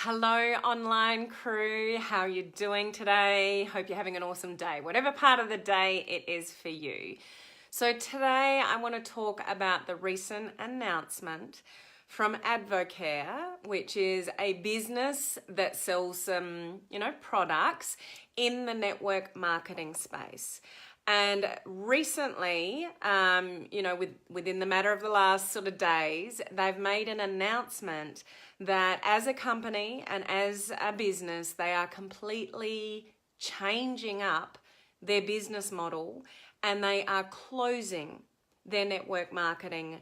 Hello online crew, how are you doing today? Hope you're having an awesome day, whatever part of the day it is for you. So today I want to talk about the recent announcement from Advocare, which is a business that sells some, products in the network marketing space. And recently, within the matter of the last sort of days, they've made an announcement that as a company and as a business, they are completely changing up their business model and they are closing their network marketing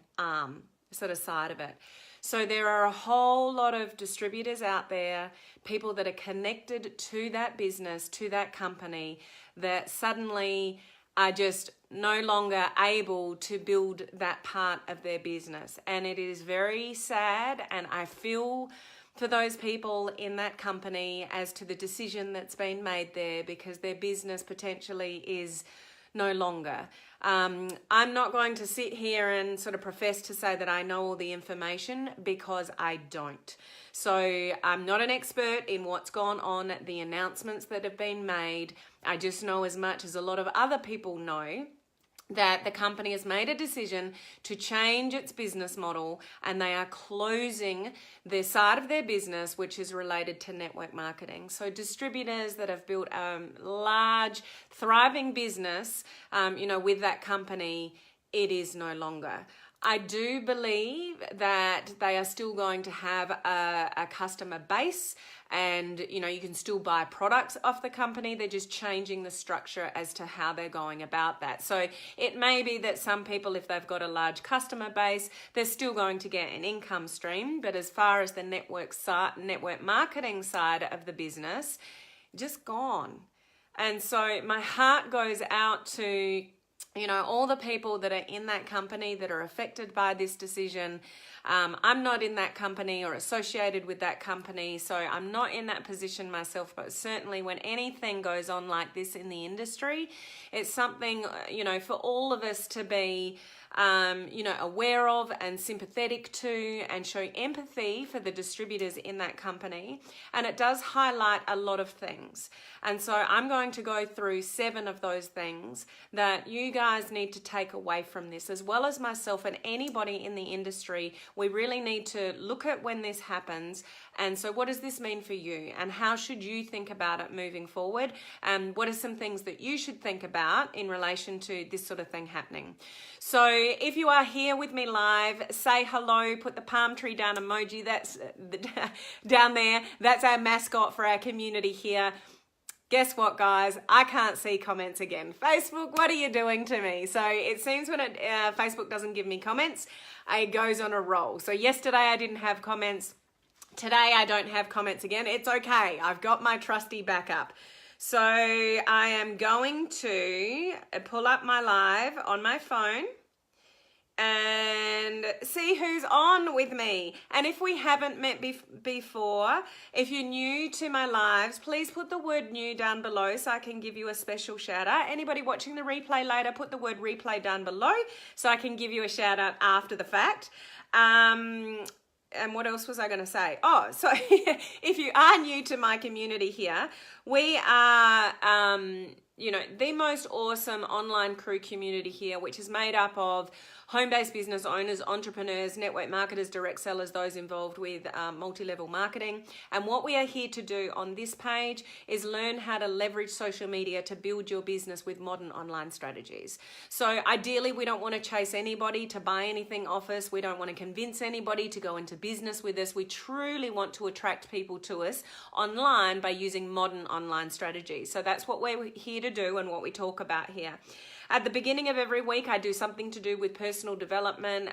sort of side of it. So there are a whole lot of distributors out there, people that are connected to that business, to that company, that suddenly are just no longer able to build that part of their business. And it is very sad, and I feel for those people in that company as to the decision that's been made there, because their business potentially is no longer. I'm not going to sit here and sort of profess to say that I know all the information, because I don't. So I'm not an expert in what's gone on, the announcements that have been made. I just know as much as a lot of other people know that the company has made a decision to change its business model, and they are closing the side of their business which is related to network marketing. So distributors that have built a large, thriving business, with that company, it is no longer. I do believe that they are still going to have a customer base, and you can still buy products off the company. They're just changing the structure as to how they're going about that. So it may be that some people, if they've got a large customer base, they're still going to get an income stream, but as far as the network marketing side of the business, just gone. And so my heart goes out to all the people that are in that company that are affected by this decision. I'm not in that company or associated with that company, so I'm not in that position myself, but certainly when anything goes on like this in the industry, it's something, for all of us to be aware of and sympathetic to, and show empathy for the distributors in that company. And it does highlight a lot of things. And so I'm going to go through 7 of those things that you guys need to take away from this, as well as myself and anybody in the industry. We really need to look at when this happens. And so what does this mean for you? And how should you think about it moving forward? And what are some things that you should think about in relation to this sort of thing happening? So if you are here with me live, say hello, put the palm tree down emoji, that's down there. That's our mascot for our community here. Guess what, guys? I can't see comments again. Facebook, what are you doing to me? So it seems when Facebook doesn't give me comments, it goes on a roll. So yesterday I didn't have comments. Today I don't have comments again. It's okay. I've got my trusty backup. So I am going to pull up my live on my phone and see who's on with me. And if we haven't met before, if you're new to my lives, please put the word new down below so I can give you a special shout out. Anybody watching the replay later, put the word replay down below so I can give you a shout out after the fact. And what else was I going to say? Oh, so if you are new to my community here, we are, the most awesome online crew community here, which is made up of home-based business owners, entrepreneurs, network marketers, direct sellers, those involved with multi-level marketing. And what we are here to do on this page is learn how to leverage social media to build your business with modern online strategies. So ideally, we don't want to chase anybody to buy anything off us. We don't want to convince anybody to go into business with us. We truly want to attract people to us online by using modern online strategies. So that's what we're here to do and what we talk about here. At the beginning of every week, I do something to do with personal development,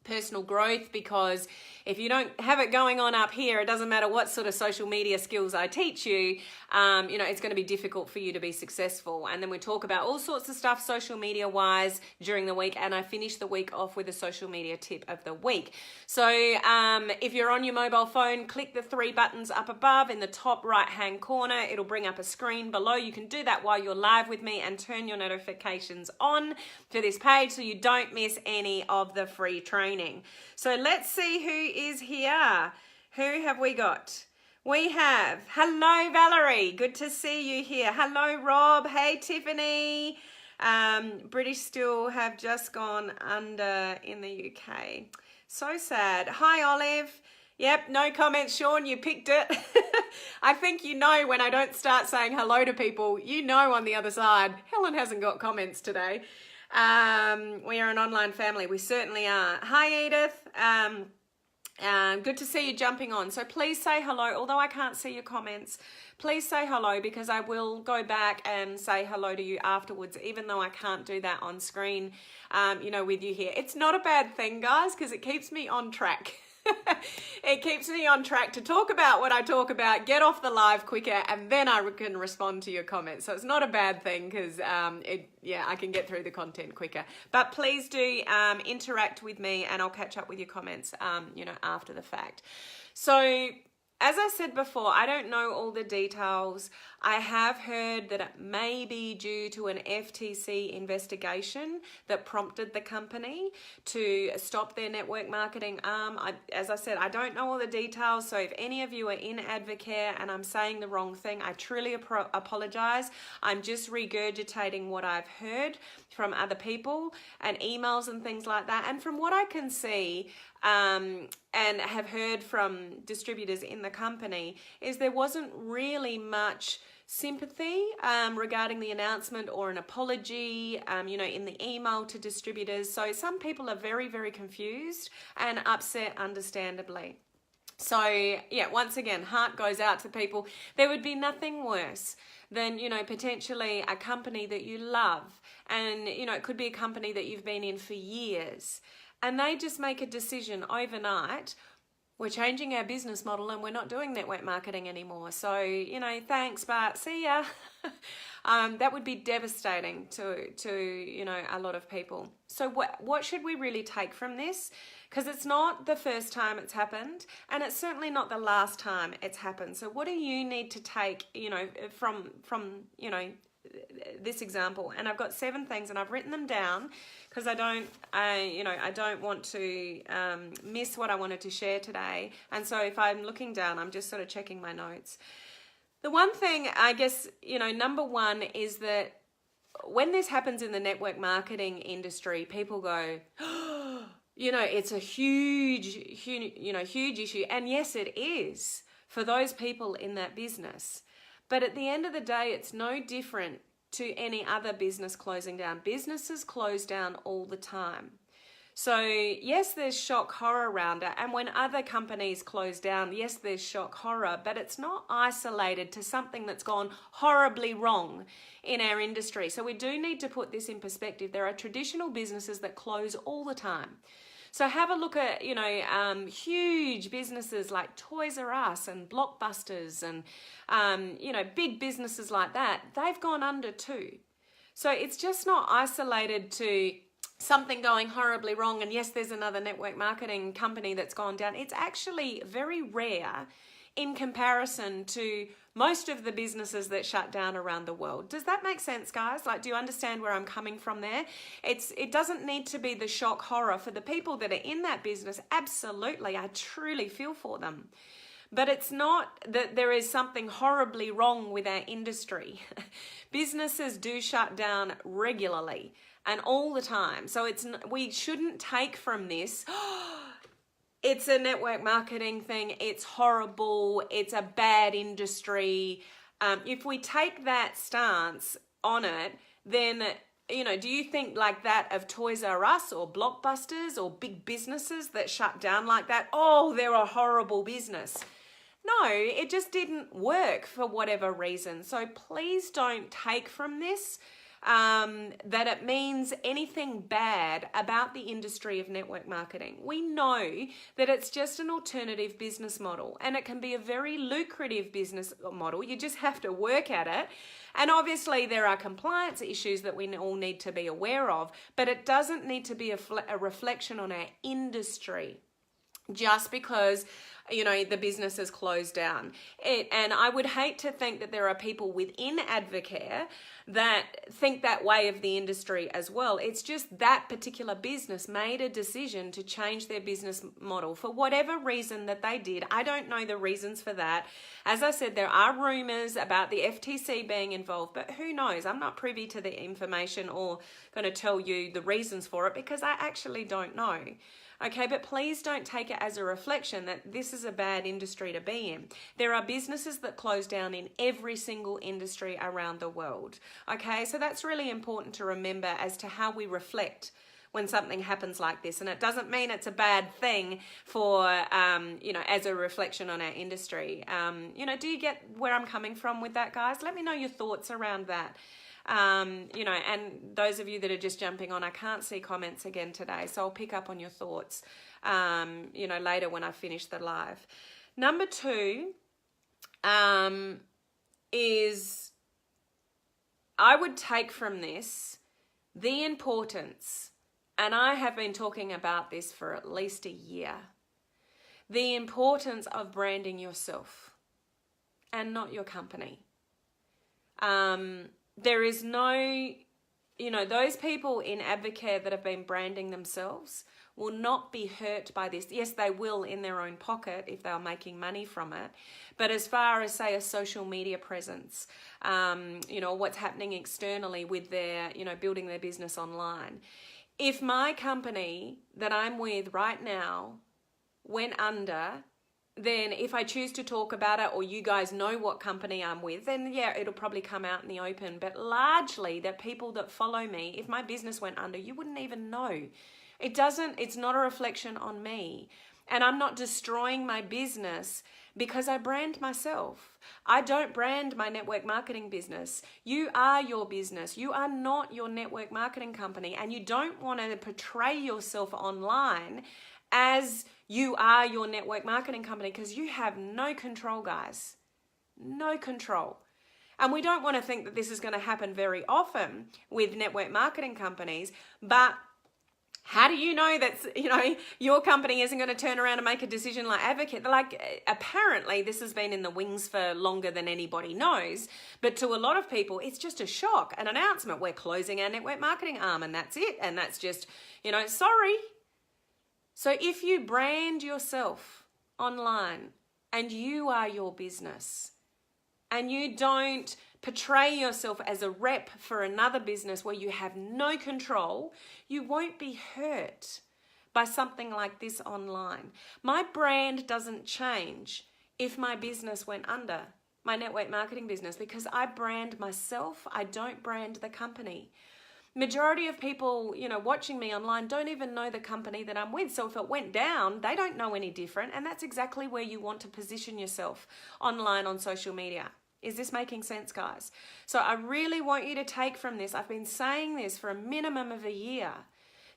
personal growth, because if you don't have it going on up here, it doesn't matter what sort of social media skills I teach you, it's going to be difficult for you to be successful. And then we talk about all sorts of stuff social media wise during the week, and I finish the week off with a social media tip of the week. So if you're on your mobile phone, click the 3 buttons up above in the top right hand corner. It'll bring up a screen below. You can do that while you're live with me, and turn your notifications on for this page so you don't miss any of the free training. So let's see who is here. Who have we got? We have, hello Valerie, good to see you here. Hello Rob, hey Tiffany. British still have just gone under in the UK. So sad. Hi Olive. Yep, no comments, Sean, you picked it. I think you know when I don't start saying hello to people, you know on the other side, Helen hasn't got comments today. We are an online family, we certainly are. Hi Edith. Good to see you jumping on. So please say hello, although I can't see your comments. Please say hello because I will go back and say hello to you afterwards, even though I can't do that on screen, with you here. It's not a bad thing, guys, because it keeps me on track. It keeps me on track to talk about what I talk about, get off the live quicker, and then I can respond to your comments. So it's not a bad thing because, I can get through the content quicker. But please do interact with me and I'll catch up with your comments, after the fact. So as I said before, I don't know all the details. I have heard that it may be due to an FTC investigation that prompted the company to stop their network marketing arm. As I said, I don't know all the details, so if any of you are in Advocare and I'm saying the wrong thing, I truly apologize. I'm just regurgitating what I've heard from other people and emails and things like that. And from what I can see, and have heard from distributors in the company, is there wasn't really much sympathy regarding the announcement or an apology, in the email to distributors. So some people are very, very confused and upset, understandably. So yeah, once again, heart goes out to people. There would be nothing worse than, potentially a company that you love, and, it could be a company that you've been in for years, and they just make a decision overnight, we're changing our business model and we're not doing network marketing anymore. So, thanks, but see ya. That would be devastating to a lot of people. So what should we really take from this? Because it's not the first time it's happened, and it's certainly not the last time it's happened. So what do you need to take, from this example? And I've got 7 things, and I've written them down because I don't want to miss what I wanted to share today. And so if I'm looking down, I'm just sort of checking my notes. The one thing, I guess, number one is that when this happens in the network marketing industry, people go, it's a huge issue. And yes, it is for those people in that business. But at the end of the day, it's no different to any other business closing down. Businesses close down all the time. So yes, there's shock horror around it. And when other companies close down, yes, there's shock horror, but it's not isolated to something that's gone horribly wrong in our industry. So we do need to put this in perspective. There are traditional businesses that close all the time. So have a look at, huge businesses like Toys R Us and Blockbusters and, big businesses like that. They've gone under too. So it's just not isolated to something going horribly wrong. And yes, there's another network marketing company that's gone down. It's actually very rare in comparison to most of the businesses that shut down around the world. Does that make sense, guys? Like, do you understand where I'm coming from there? It doesn't need to be the shock horror for the people that are in that business. Absolutely, I truly feel for them. But it's not that there is something horribly wrong with our industry. Businesses do shut down regularly and all the time. So we shouldn't take from this, it's a network marketing thing, it's horrible, it's a bad industry. If we take that stance on it, then, do you think like that of Toys R Us or Blockbusters or big businesses that shut down like that? Oh, they're a horrible business. No, it just didn't work for whatever reason. So please don't take from this that it means anything bad about the industry of network marketing. We know that it's just an alternative business model, and it can be a very lucrative business model. You just have to work at it. And obviously there are compliance issues that we all need to be aware of, but it doesn't need to be a reflection on our industry. just because, you know, the business is closed down. And I would hate to think that there are people within Advocare that think that way of the industry as well. It's just that particular business made a decision to change their business model for whatever reason that they did. I don't know the reasons for that. As I said, there are rumors about the FTC being involved, but who knows? I'm not privy to the information or going to tell you the reasons for it because I actually don't know. Okay, but please don't take it as a reflection that this is a bad industry to be in. There are businesses that close down in every single industry around the world. Okay, so that's really important to remember as to how we reflect when something happens like this. And it doesn't mean it's a bad thing for, you know, as a reflection on our industry. You know, do you get where I'm coming from with that, guys? Let me know your thoughts around that. You know, and those of you that are just jumping on, I can't see comments again today, so I'll pick up on your thoughts, you know, later when I finish the live. Number 2 is I would take from this the importance, and I have been talking about this for at least a year, the importance of branding yourself and not your company. There is no, you know, those people in Advocare that have been branding themselves will not be hurt by this. Yes, they will in their own pocket if they are making money from it. But as far as, say, a social media presence, you know, what's happening externally with their, you know, building their business online. If my company that I'm with right now went under, then if I choose to talk about it or you guys know what company I'm with, then yeah, it'll probably come out in the open. But largely the people that follow me, if my business went under, you wouldn't even know. It's not a reflection on me. And I'm not destroying my business because I brand myself. I don't brand my network marketing business. You are your business. You are not your network marketing company. And you don't want to portray yourself online as you are your network marketing company because you have no control, guys. No control. And we don't want to think that this is going to happen very often with network marketing companies, but how do you know that, you know, your company isn't going to turn around and make a decision like Advocare? Like, apparently this has been in the wings for longer than anybody knows, but to a lot of people, it's just a shock, an announcement. We're closing our network marketing arm and that's it. And that's just, you know, sorry. So if you brand yourself online and you are your business and you don't portray yourself as a rep for another business where you have no control, you won't be hurt by something like this online. My brand doesn't change if my business went under, my network marketing business, because I brand myself. I don't brand the company. Majority of people, you know, watching me online don't even know the company that I'm with. So if it went down, they don't know any different. And that's exactly where you want to position yourself online on social media. Is this making sense, guys? So I really want you to take from this, I've been saying this for a minimum of a year,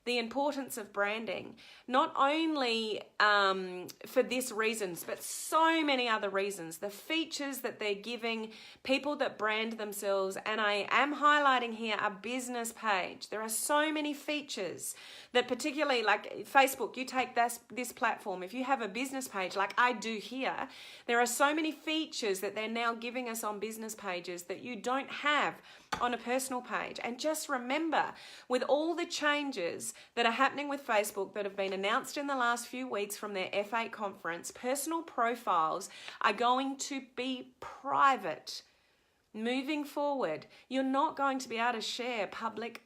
the importance of branding, not only for this reasons, but so many other reasons. The features that they're giving people that brand themselves, and I am highlighting here a business page. There are so many features that, particularly like Facebook, you take this platform, if you have a business page like I do here, there are so many features that they're now giving us on business pages that you don't have on a personal page. And just remember, with all the changes that are happening with Facebook that have been announced in the last few weeks from their F8 conference, personal profiles are going to be private. Moving forward, you're not going to be able to share public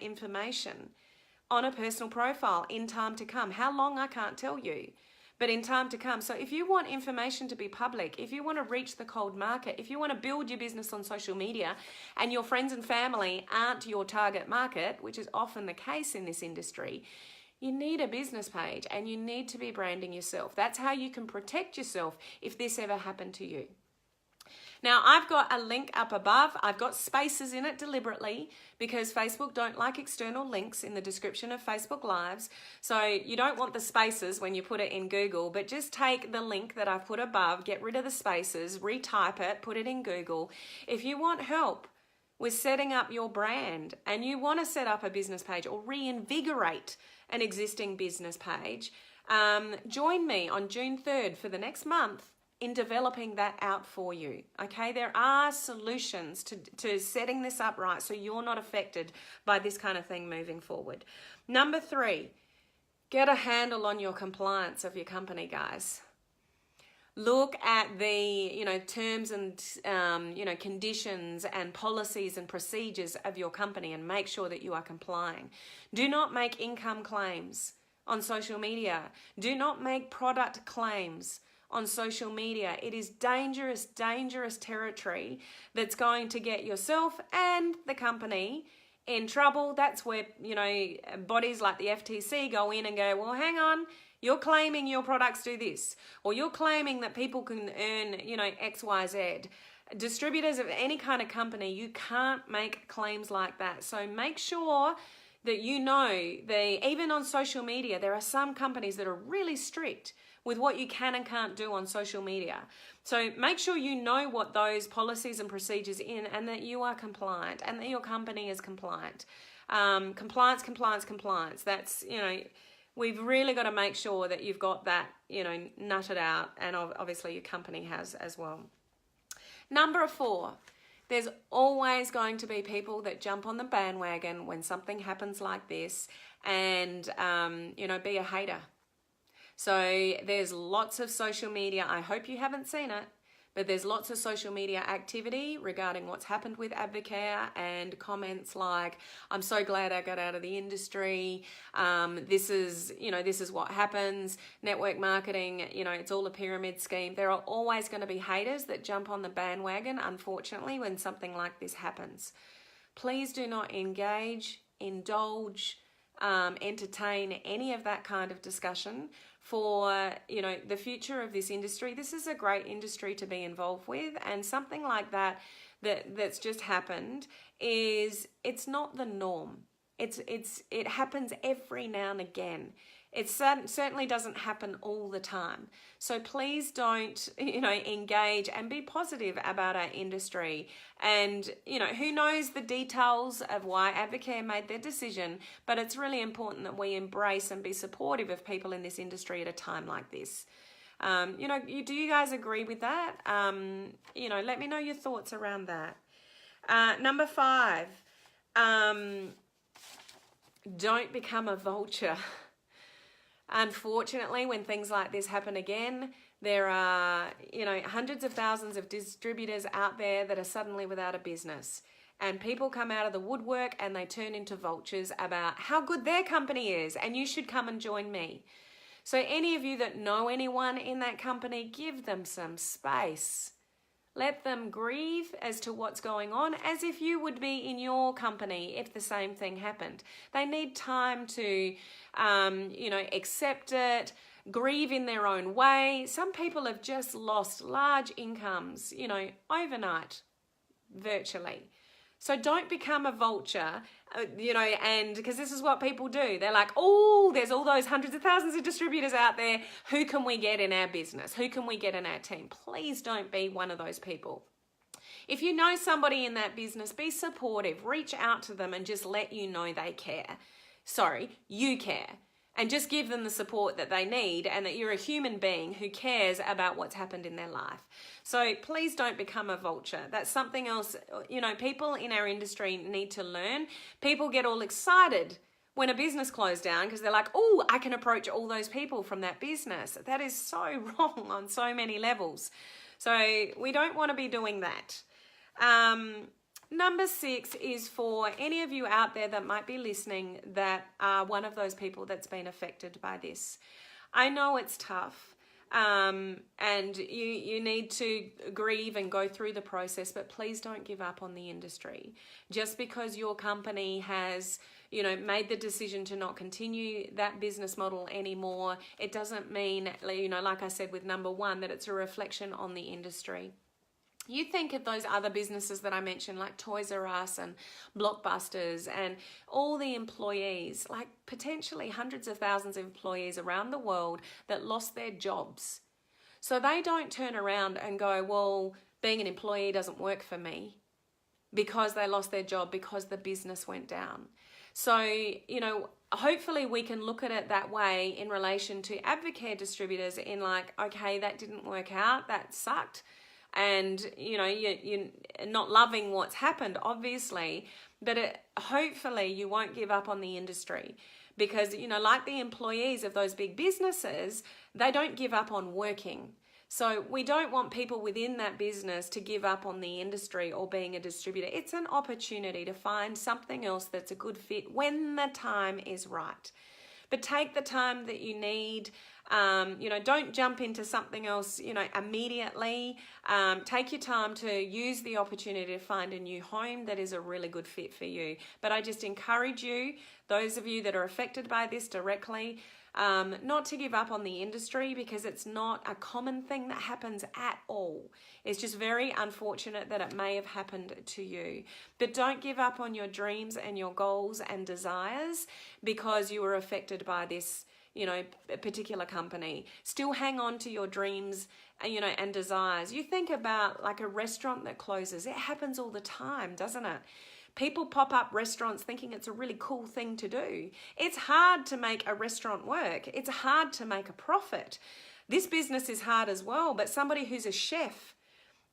information on a personal profile in time to come. How long, I can't tell you, but in time to come. So if you want information to be public, if you want to reach the cold market, if you want to build your business on social media and your friends and family aren't your target market, which is often the case in this industry, you need a business page and you need to be branding yourself. That's how you can protect yourself if this ever happened to you. Now, I've got a link up above. I've got spaces in it deliberately because Facebook don't like external links in the description of Facebook Lives. So you don't want the spaces when you put it in Google, but just take the link that I've put above, get rid of the spaces, retype it, put it in Google. If you want help with setting up your brand and you want to set up a business page or reinvigorate an existing business page, Join me on June 3rd for the next month in developing that out for you. Okay, there are solutions to setting this up right so you're not affected by this kind of thing moving forward. Number 3, get a handle on your compliance of your company, guys. Look at the, terms and, conditions and policies and procedures of your company and make sure that you are complying. Do not make income claims on social media. Do not make product claims on social media. It is dangerous, dangerous territory that's going to get yourself and the company in trouble. That's where, bodies like the FTC go in and go, well, hang on, you're claiming your products do this, or you're claiming that people can earn, X, Y, Z. Distributors of any kind of company, you can't make claims like that. So make sure that even on social media, there are some companies that are really strict with what you can and can't do on social media. So make sure you know what those policies and procedures in, and that you are compliant and that your company is compliant. Compliance. That's, we've really got to make sure that you've got that, nutted out, and obviously your company has as well. Number 4, there's always going to be people that jump on the bandwagon when something happens like this and, be a hater. So there's lots of social media. I hope you haven't seen it, but there's lots of social media activity regarding what's happened with Advocare, and comments like, I'm so glad I got out of the industry. This is what happens. Network marketing, it's all a pyramid scheme. There are always going to be haters that jump on the bandwagon, unfortunately, when something like this happens. Please do not engage, indulge, entertain any of that kind of discussion for the future of this industry. This is a great industry to be involved with, and something like that's just happened it's not the norm. It happens every now and again. It certainly doesn't happen all the time. So please don't, engage, and be positive about our industry. And, who knows the details of why Advocare made their decision, but it's really important that we embrace and be supportive of people in this industry at a time like this. Do you guys agree with that? Let me know your thoughts around that. Number 5, don't become a vulture. Unfortunately, when things like this happen again, there are, hundreds of thousands of distributors out there that are suddenly without a business. And people come out of the woodwork and they turn into vultures about how good their company is, and you should come and join me. So any of you that know anyone in that company, give them some space. Let them grieve as to what's going on, as if you would be in your company if the same thing happened. They need time to, accept it, grieve in their own way. Some people have just lost large incomes, overnight, virtually. So don't become a vulture, and because this is what people do. They're like, oh, there's all those hundreds of thousands of distributors out there. Who can we get in our business? Who can we get in our team? Please don't be one of those people. If you know somebody in that business, be supportive. Reach out to them and just let you know they care. You care. And just give them the support that they need, and that you're a human being who cares about what's happened in their life. So please don't become a vulture. That's something else, people in our industry need to learn. People get all excited when a business closed down because they're like, oh, I can approach all those people from that business. That is so wrong on so many levels. So we don't want to be doing that. Number 6 is for any of you out there that might be listening that are one of those people that's been affected by this. I know it's tough, and you need to grieve and go through the process, but please don't give up on the industry. Just because your company has, made the decision to not continue that business model anymore, it doesn't mean, like I said with number 1, that it's a reflection on the industry. You think of those other businesses that I mentioned, like Toys R Us and Blockbusters, and all the employees, like potentially hundreds of thousands of employees around the world that lost their jobs. So they don't turn around and go, well, being an employee doesn't work for me, because they lost their job, because the business went down. So, hopefully we can look at it that way in relation to Advocare distributors in like, okay, that didn't work out, that sucked. And, you're not loving what's happened, obviously, but hopefully you won't give up on the industry. Because, like the employees of those big businesses, they don't give up on working. So we don't want people within that business to give up on the industry or being a distributor. It's an opportunity to find something else that's a good fit when the time is right. But take the time that you need. Don't jump into something else, immediately. Take your time to use the opportunity to find a new home that is a really good fit for you. But I just encourage you, those of you that are affected by this directly, not to give up on the industry, because it's not a common thing that happens at all. It's just very unfortunate that it may have happened to you. But don't give up on your dreams and your goals and desires because you were affected by this, particular company. Still hang on to your dreams, and desires. You think about like a restaurant that closes. It happens all the time, doesn't it? People pop up restaurants thinking it's a really cool thing to do. It's hard to make a restaurant work. It's hard to make a profit. This business is hard as well, but somebody who's a chef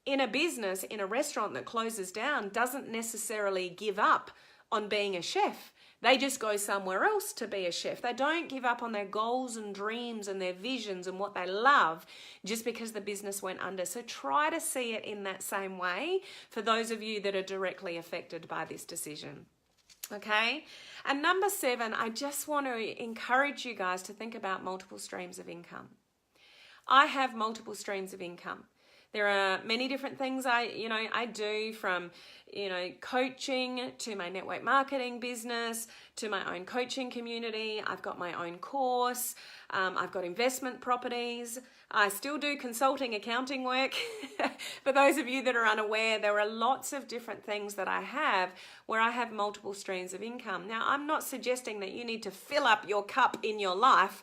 in a business, in a restaurant that closes down, doesn't necessarily give up on being a chef. They just go somewhere else to be a chef. They don't give up on their goals and dreams and their visions and what they love just because the business went under. So try to see it in that same way for those of you that are directly affected by this decision. Okay? And number 7, I just want to encourage you guys to think about multiple streams of income. I have multiple streams of income. There are many different things I do, from, coaching to my network marketing business to my own coaching community. I've got my own course. I've got investment properties. I still do consulting accounting work. For those of you that are unaware, there are lots of different things that I have where I have multiple streams of income. Now, I'm not suggesting that you need to fill up your cup in your life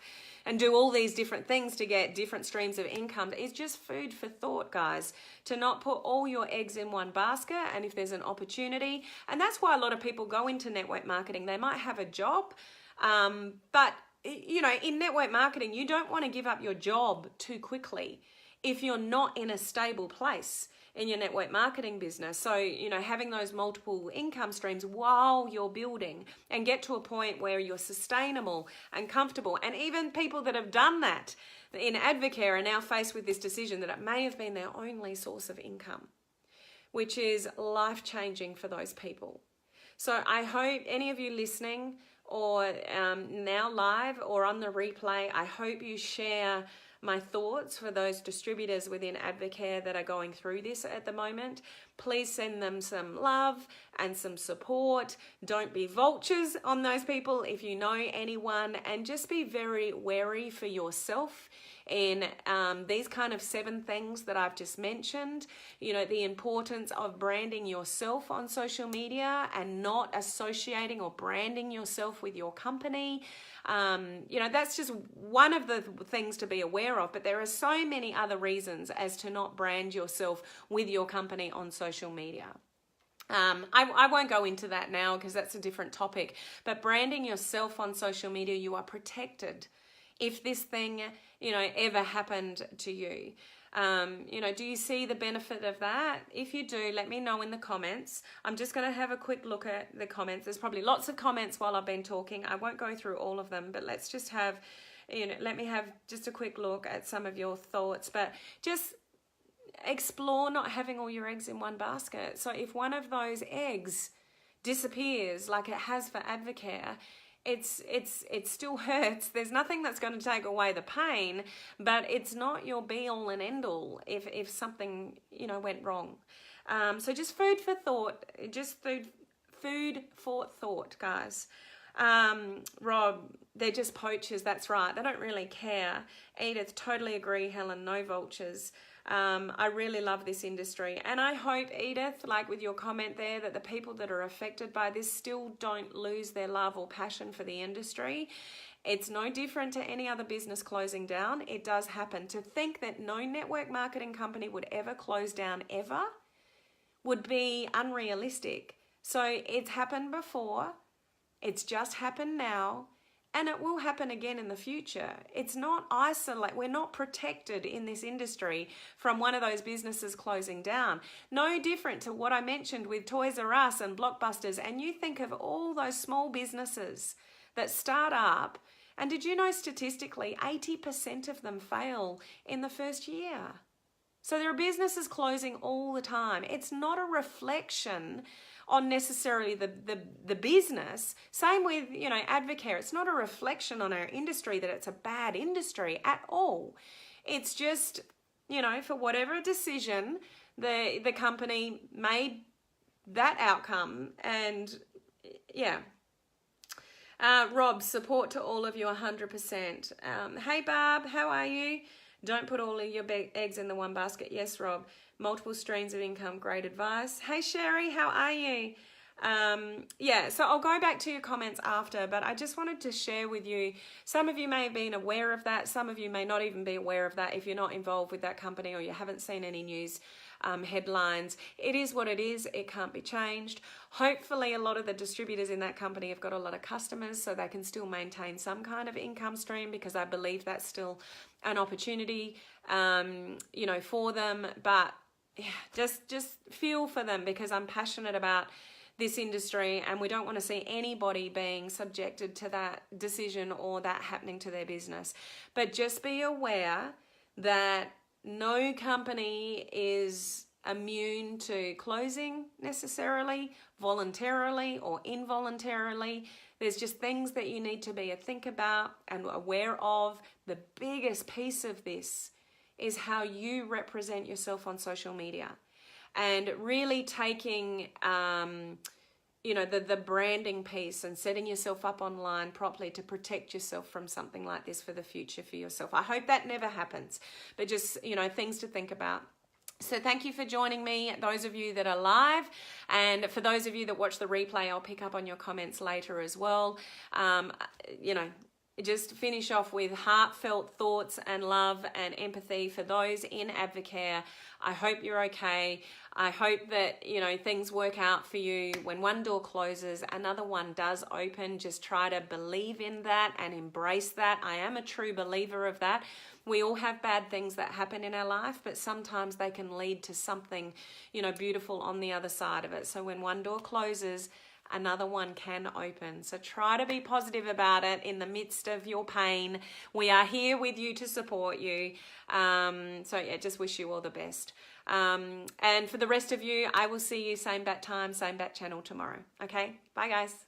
and do all these different things to get different streams of income. It's just food for thought, guys, to not put all your eggs in one basket. And if there's an opportunity, and that's why a lot of people go into network marketing, they might have a job, but in network marketing, you don't want to give up your job too quickly if you're not in a stable place in your network marketing business. So, having those multiple income streams while you're building, and get to a point where you're sustainable and comfortable. And even people that have done that in Advocare are now faced with this decision that it may have been their only source of income, which is life-changing for those people. So I hope any of you listening, or now live or on the replay, I hope you share my thoughts for those distributors within Advocare that are going through this at the moment. Please send them some love and some support. Don't be vultures on those people if you know anyone, and just be very wary for yourself in these kind of 7 things that I've just mentioned. The importance of branding yourself on social media and not associating or branding yourself with your company. That's just one of the things to be aware of, but there are so many other reasons as to not brand yourself with your company on social media. I won't go into that now because that's a different topic, but branding yourself on social media, you are protected if this thing, ever happened to you. Do you see the benefit of that? If you do, let me know in the comments. I'm just going to have a quick look at the comments. There's probably lots of comments while I've been talking. I won't go through all of them, but let's just have, let me have just a quick look at some of your thoughts. But just explore not having all your eggs in one basket. So if one of those eggs disappears like it has for Advocare, it still hurts. There's nothing that's going to take away the pain, but it's not your be all and end all if something went wrong. So just food for thought. Just food for thought, guys. Rob, they're just poachers. That's right. They don't really care. Edith, totally agree, Helen. No vultures. I really love this industry, and I hope, Edith, like with your comment there, that the people that are affected by this still don't lose their love or passion for the industry. It's no different to any other business closing down. It does happen. To think that no network marketing company would ever close down ever would be unrealistic. So it's happened before. It's just happened now, and it will happen again in the future. It's not isolated. We're not protected in this industry from one of those businesses closing down. No different to what I mentioned with Toys R Us and Blockbusters. And you think of all those small businesses that start up, and did you know statistically 80% of them fail in the first year? So there are businesses closing all the time. It's not a reflection on necessarily the business. Same with, Advocare. It's not a reflection on our industry that it's a bad industry at all. It's just, for whatever decision the company made that outcome. And yeah. Rob, support to all of you 100%. Hey Barb, how are you? Don't put all of your eggs in the one basket. Yes, Rob. Multiple streams of income, great advice. Hey Sherry, how are you? So I'll go back to your comments after, but I just wanted to share with you, some of you may have been aware of that, some of you may not even be aware of that if you're not involved with that company or you haven't seen any news headlines. It is what it is. It can't be changed. Hopefully a lot of the distributors in that company have got a lot of customers so they can still maintain some kind of income stream, because I believe that's still an opportunity, for them. But yeah, just feel for them, because I'm passionate about this industry and we don't want to see anybody being subjected to that decision or that happening to their business. But just be aware that no company is immune to closing necessarily, voluntarily or involuntarily. There's just things that you need to think about and aware of. The biggest piece of this is how you represent yourself on social media, and really taking the branding piece and setting yourself up online properly to protect yourself from something like this for the future for yourself. I hope that never happens, but just, things to think about. So thank you for joining me, those of you that are live, and for those of you that watch the replay, I'll pick up on your comments later as well. Just finish off with heartfelt thoughts and love and empathy for those in Advocare. I hope you're okay. I hope that, things work out for you. When one door closes, another one does open. Just try to believe in that and embrace that. I am a true believer of that. We all have bad things that happen in our life, but sometimes they can lead to something, beautiful on the other side of it. So when one door closes, another one can open. So try to be positive about it in the midst of your pain. We are here with you to support you. Just wish you all the best. And for the rest of you, I will see you same bat time, same bat channel tomorrow. Okay, bye guys.